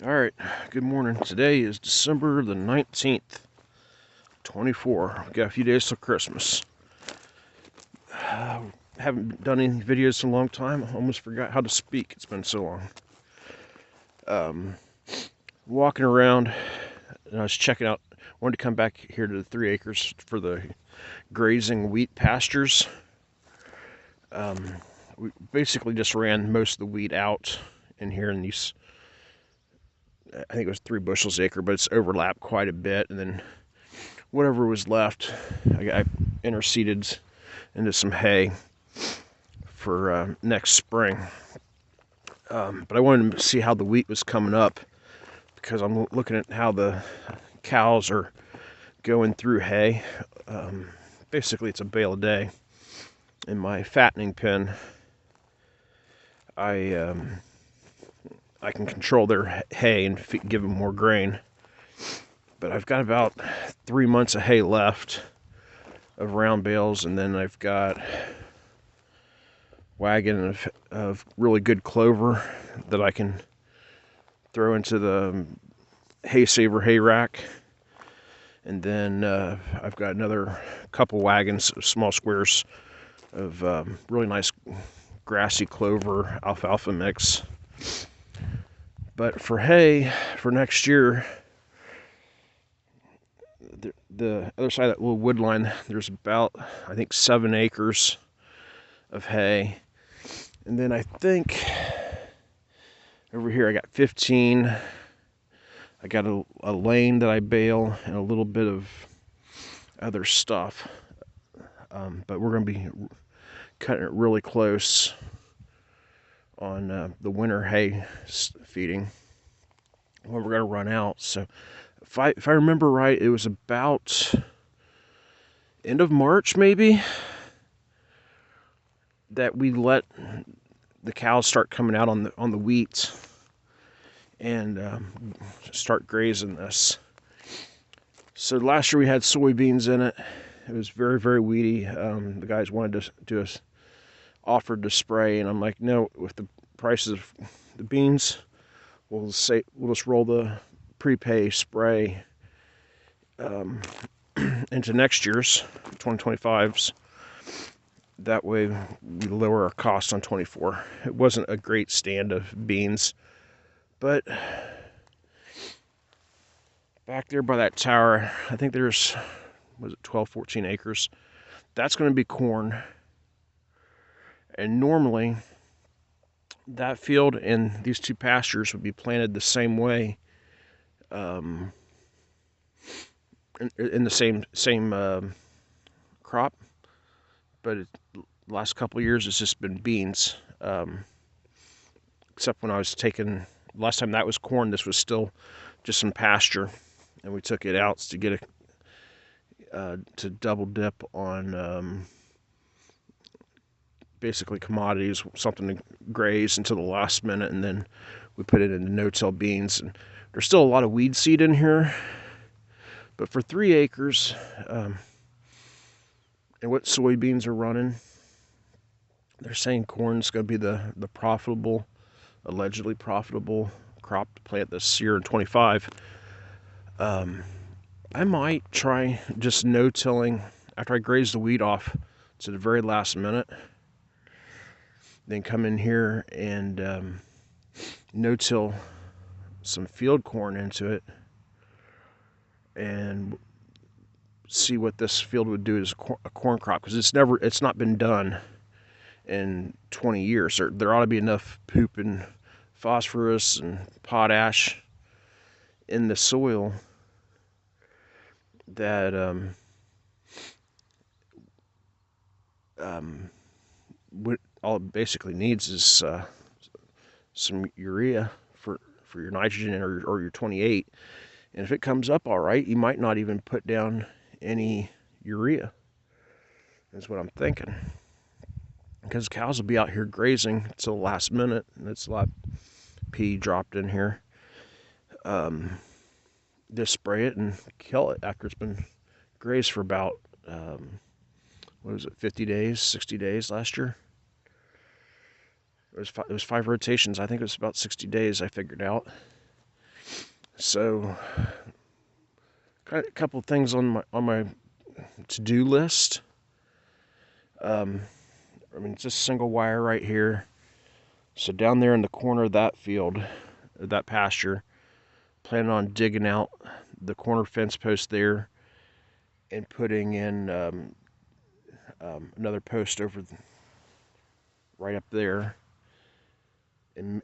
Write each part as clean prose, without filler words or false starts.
Alright, good morning. Today is December the 19th, 24. We've got a few days till Christmas. Haven't done any videos in a long time. I almost forgot how to speak. It's been so long. Walking around, and I was checking out, wanted to come back here to the 3 acres for the grazing wheat pastures. We basically just ran most of the wheat out in here in these, I think it was 3 bushels an acre, but it's overlapped quite a bit. And then whatever was left, I interseeded into some hay for next spring. But I wanted to see how the wheat was coming up, because I'm looking at how the cows are going through hay. Basically, it's a bale a day. In my fattening pen, I can control their hay and give them more grain. But I've got about 3 months of hay left of round bales, and then I've got wagon of really good clover that I can throw into the hay saver hay rack. And then I've got another couple wagons, small squares of really nice grassy clover alfalfa mix. But for hay for next year, the other side of that little wood line, there's about, I think, 7 acres of hay. And then I think over here I got 15. I got a lane that I bale and a little bit of other stuff. But we're going to be cutting it really close on the winter hay feeding when we're going to run out. So if I remember right, it was about end of March maybe that we let the cows start coming out on the wheat and start grazing this. So last year we had soybeans in it. It was very, very weedy. The guys wanted to do us, offered to spray, and I'm like, no, with the prices of the beans, we'll just roll the prepay spray into next year's 2025's. That way we lower our costs on 24. It wasn't a great stand of beans, but back there by that tower, I think there's, was it 12, 14 acres? That's going to be corn. And normally that field and these 2 pastures would be planted the same way, in the same crop. But the last couple of years it's just been beans, except when I was taking, last time that was corn, this was still just some pasture, and we took it out to get to double dip on basically commodities, something to graze until the last minute, and then we put it into no-till beans. And there's still a lot of weed seed in here, but for 3 acres, and what soybeans are running, they're saying corn's going to be the profitable, allegedly profitable crop to plant this year in 25. I might try just no-tilling after I graze the wheat off to the very last minute, then come in here and no-till some field corn into it and see what this field would do as a corn crop, because it's not been done in 20 years. There ought to be enough poop and phosphorus and potash in the soil that what all it basically needs is some urea for your nitrogen or your 28. And if it comes up all right, you might not even put down any urea. That's what I'm thinking. Because cows will be out here grazing till the last minute, and it's a lot of pee dropped in here. Just spray it and kill it after it's been grazed for about, 50 days, 60 days last year? It was 5 rotations. I think it was about 60 days I figured out. So, got a couple things on my to-do list. I mean, it's just single wire right here. So down there in the corner of that field, that pasture, planning on digging out the corner fence post there and putting in another post over right up there. And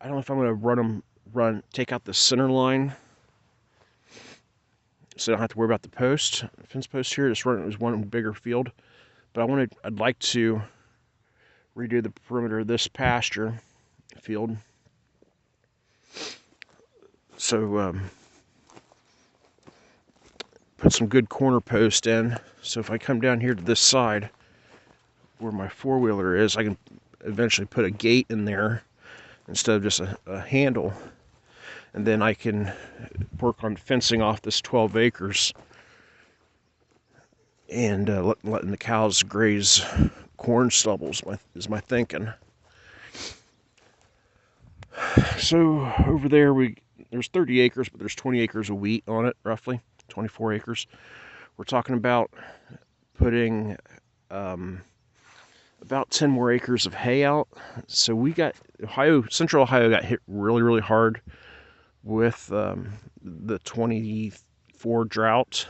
I don't know if I'm going to take out the center line so I don't have to worry about the fence post here. Just run it as one bigger field. But I'd like to redo the perimeter of this pasture field. So put some good corner post in. So if I come down here to this side where my four-wheeler is, I can eventually put a gate in there instead of just a handle. And then I can work on fencing off this 12 acres and letting the cows graze corn stubbles is my thinking. So over there there's 30 acres, but there's 20 acres of wheat on it, roughly 24 acres. We're talking about putting about 10 more acres of hay out. So we got Central Ohio got hit really, really hard with the 24 drought.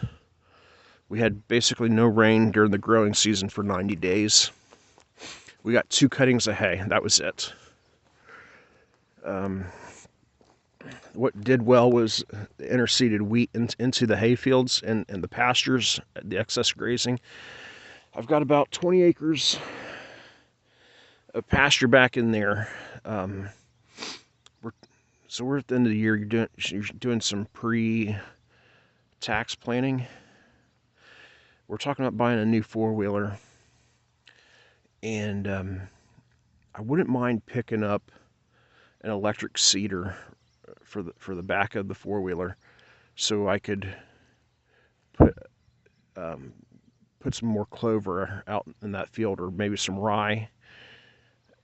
We had basically no rain during the growing season for 90 days. We got 2 cuttings of hay. That was it. What did well was interseeded wheat into the hay fields and the pastures, the excess grazing. I've got about 20 acres of pasture back in there. We're at the end of the year. You're doing some pre-tax planning. We're talking about buying a new four-wheeler, and I wouldn't mind picking up an electric seeder for the back of the four-wheeler, so I could put some more clover out in that field, or maybe some rye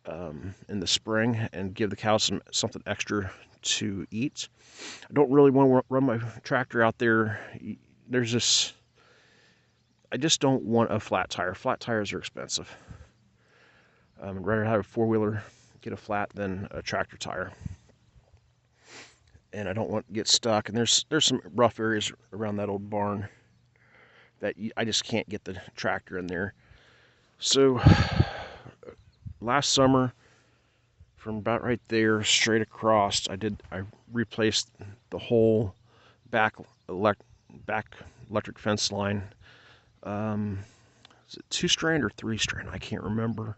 in the spring, and give the cows something extra to eat. I don't really want to run my tractor out there. I just don't want a flat tire. Flat tires are expensive. I'd rather have a four-wheeler get a flat than a tractor tire. And I don't want to get stuck. And there's some rough areas around that old barn that I just can't get the tractor in there. So last summer, from about right there straight across, I replaced the whole back electric fence line. Is it 2-strand or 3-strand? I can't remember.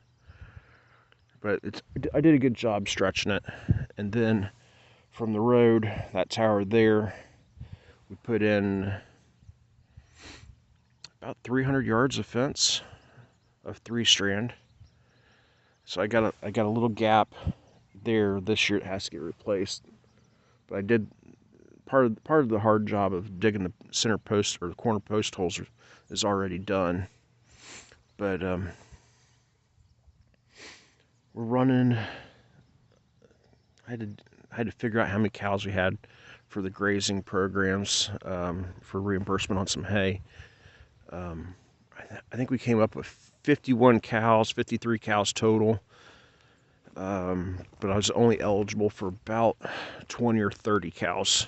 But I did a good job stretching it. And then from the road, that tower there, we put in about 300 yards of fence of 3-strand. So I got a little gap there. This year it has to get replaced. But I did part of the hard job of digging the center post or the corner post holes is already done. But we're running. I had to figure out how many cows we had for the grazing programs for reimbursement on some hay. I think we came up with 51 cows, 53 cows total. But I was only eligible for about 20 or 30 cows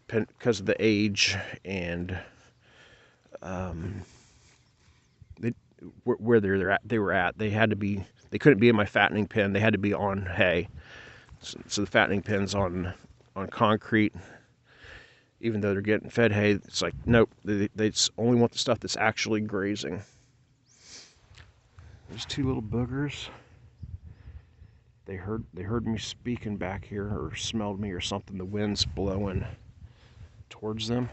because of the age and where they were at. They couldn't be in my fattening pen. They had to be on hay. So the fattening pen's on concrete. Even though they're getting fed hay, it's like, nope, they only want the stuff that's actually grazing. There's 2 little boogers. They heard me speaking back here, or smelled me or something. The wind's blowing towards them,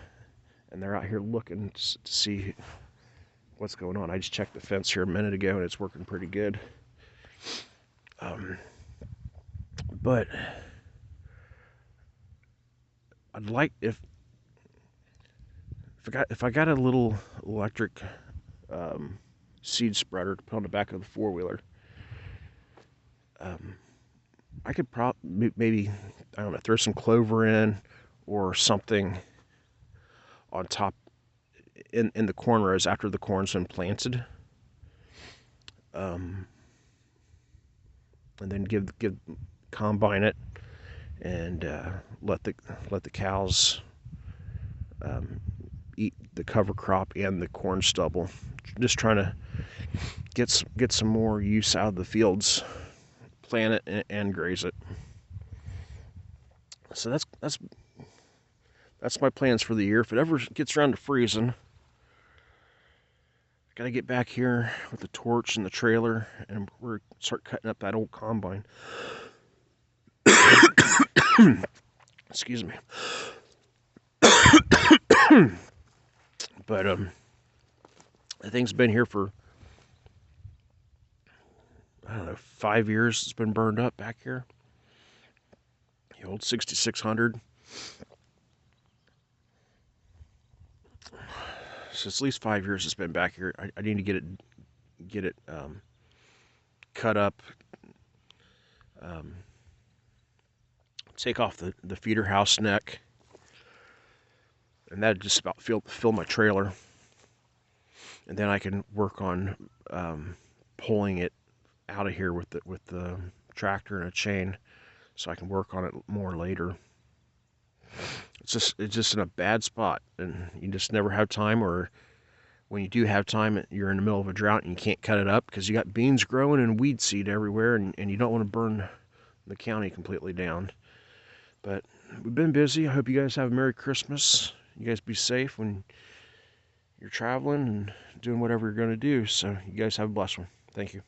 and they're out here looking to see what's going on. I just checked the fence here a minute ago, and it's working pretty good. But I'd like if I got a little electric seed spreader to put on the back of the four-wheeler. I could probably maybe, I don't know, throw some clover in or something on top in the corn rows after the corn's been planted. And then give combine it and let the cows eat the cover crop and the corn stubble. Just trying to get some more use out of the fields, plant it and graze it. So that's my plans for the year. If it ever gets around to freezing, I gotta get back here with the torch and the trailer, and we're start cutting up that old combine. Excuse me. But the thing's been here for, I don't know, 5 years. It's been burned up back here. The old 6600. So it's at least 5 years it's been back here. I need to get it cut up, take off the feeder house neck, and that just about fill my trailer. And then I can work on pulling it out of here with the tractor and a chain, so I can work on it more later. It's just in a bad spot, and you just never have time, or when you do have time, you're in the middle of a drought and you can't cut it up because you got beans growing and weed seed everywhere, and you don't want to burn the county completely down. But we've been busy. I hope you guys have a Merry Christmas. You guys be safe when you're traveling and doing whatever you're going to do. So you guys have a blessed one. Thank you.